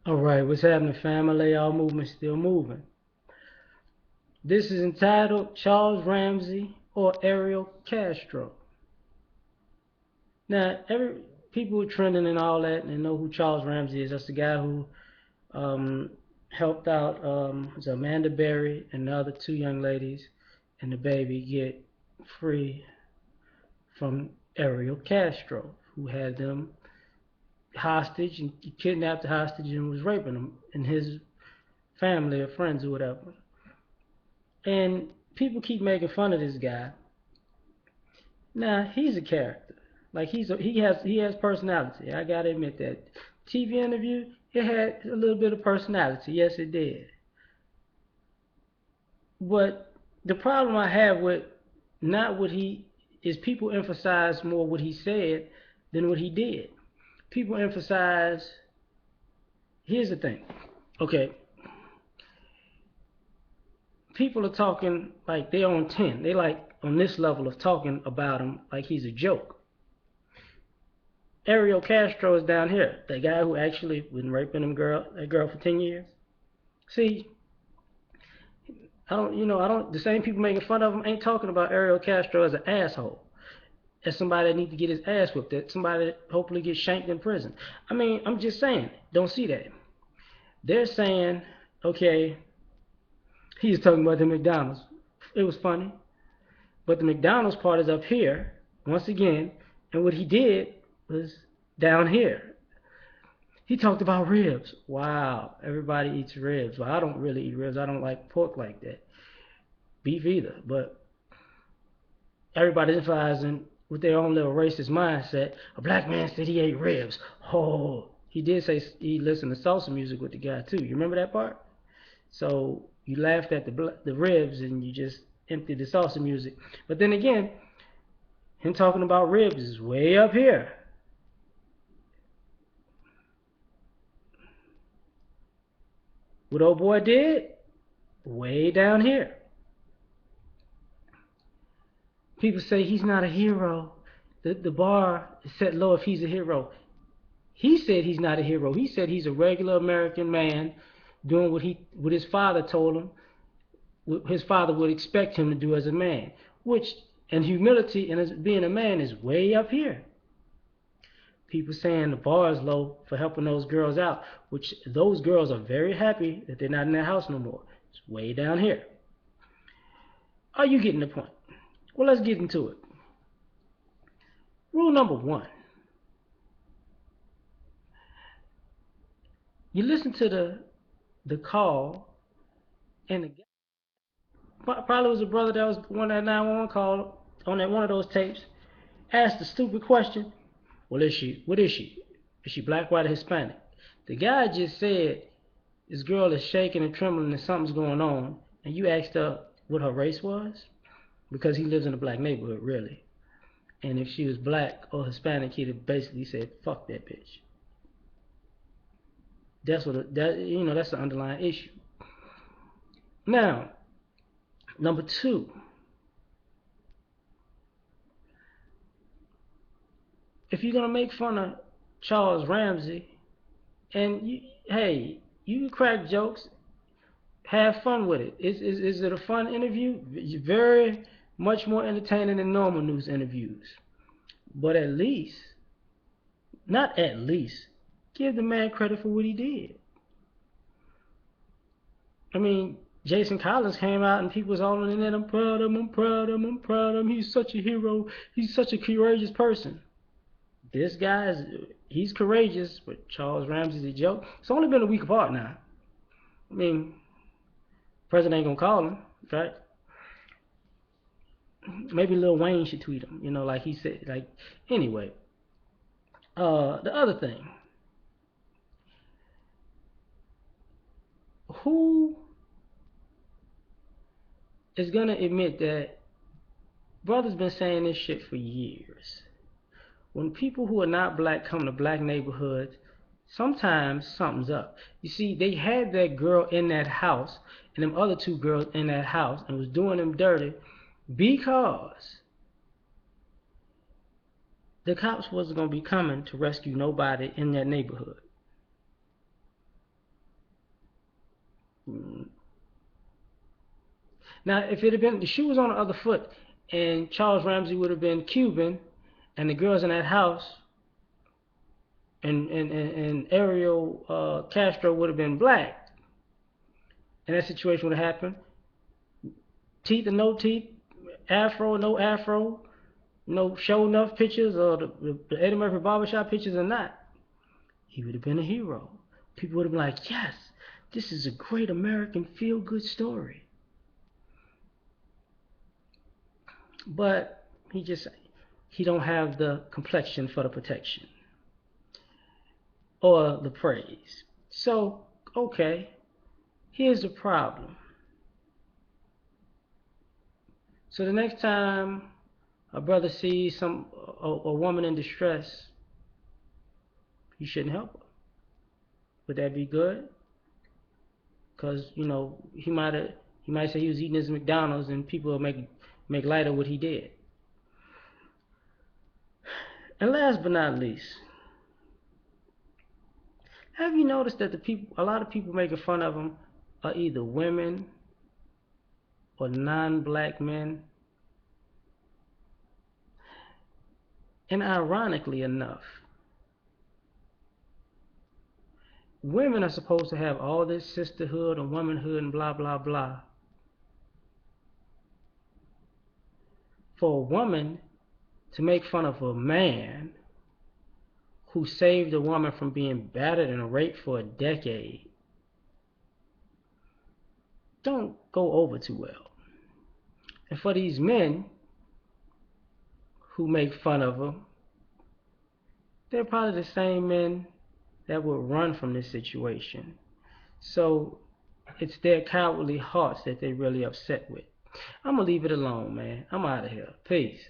All right, what's happening, family? L.A.R movement still moving. This is entitled Charles Ramsey or Ariel Castro. Now, every people are trending and all that, and know who Charles Ramsey is. That's the guy who um, helped out Amanda Berry and the other two young ladies and the baby get free from Ariel Castro, who had them hostage and kidnapped the hostage and was raping them and his family or friends or whatever. And people keep making fun of this guy. Now he's a character. Like he has personality. I gotta admit that. TV interview, it had a little bit of personality. Yes, it did. But the problem I have with not what he is people emphasize more what he said than what he did. People emphasize. Here's the thing. Okay, people are talking like they're on 10. They like on this level of talking about him like he's a joke. Ariel Castro is down here, the guy who actually been raping that girl for 10 years. See, I don't. The same people making fun of him ain't talking about Ariel Castro as an asshole, as somebody that needs to get his ass whipped, that somebody that hopefully gets shanked in prison. I mean, I'm just saying, don't see that. They're saying, okay, he's talking about the McDonald's. It was funny, but the McDonald's part is up here once again, and what he did was down here. He talked about ribs. Wow, everybody eats ribs. Well, I don't really eat ribs. I don't like pork like that. Beef either. But everybody's emphasizing with their own little racist mindset. A black man said he ate ribs. Oh, he did say he listened to salsa music with the guy too. You remember that part? So you laughed at the ribs and you just emptied the salsa music. But then again, him talking about ribs is way up here. What old boy did? Way down here. People say he's not a hero. The bar is set low if he's a hero. He said he's not a hero. He said he's a regular American man doing what his father told him, what his father would expect him to do as a man. Which and humility and as being a man is way up here. People saying the bar is low for helping those girls out, which those girls are very happy that they're not in that house no more. It's way down here. Are you getting the point? Well, let's get into it. Rule number one: you listen to the call, and the guy probably was a brother that was one that 911 call on that one of those tapes. Asked the stupid question. Well, is she? What is she? Is she black, white, or Hispanic? The guy just said this girl is shaking and trembling and something's going on, and you asked her what her race was because he lives in a black neighborhood, really. And if she was black or Hispanic, he'd have basically said, "Fuck that bitch." That's the underlying issue. Now, number two, if you're gonna make fun of Charles Ramsey, and hey, you can crack jokes, have fun with it. Is it a fun interview? Very much more entertaining than normal news interviews. But at least, not at least, give the man credit for what he did. I mean, Jason Collins came out and people was all on the internet. I'm proud of him. I'm proud of him. I'm proud of him. He's such a hero. He's such a courageous person. This guy he's courageous, but Charles Ramsey's a joke. It's only been a week apart now. I mean, president ain't gonna call him, right? Maybe Lil Wayne should tweet him, like he said. Like anyway, the other thing, who is gonna admit that brother's been saying this shit for years? When people who are not black come to black neighborhoods, sometimes something's up. You see, they had that girl in that house and them other two girls in that house and was doing them dirty because the cops wasn't going to be coming to rescue nobody in that neighborhood. Now, if it had been the shoe was on the other foot, and Charles Ramsey would have been Cuban, and the girls in that house, and Ariel Castro would have been black, and that situation would have happened. Teeth or no teeth, afro or no afro, no show enough pictures or the Eddie Murphy barbershop pictures or not, he would have been a hero. People would have been like, yes, this is a great American feel-good story. But he don't have the complexion for the protection or the praise. So, okay, here's the problem. So the next time a brother sees a woman in distress, he shouldn't help her. Would that be good? Because he might say he was eating his McDonald's and people will make light of what he did. And last but not least, have you noticed that a lot of people making fun of him are either women or non-black men? And ironically enough, women are supposed to have all this sisterhood and womanhood and blah blah blah. For a woman to make fun of a man who saved a woman from being battered and raped for a decade don't go over too well. And for these men who make fun of her, they're probably the same men that would run from this situation. So it's their cowardly hearts that they're really upset with. I'm going to leave it alone, man. I'm out of here. Peace.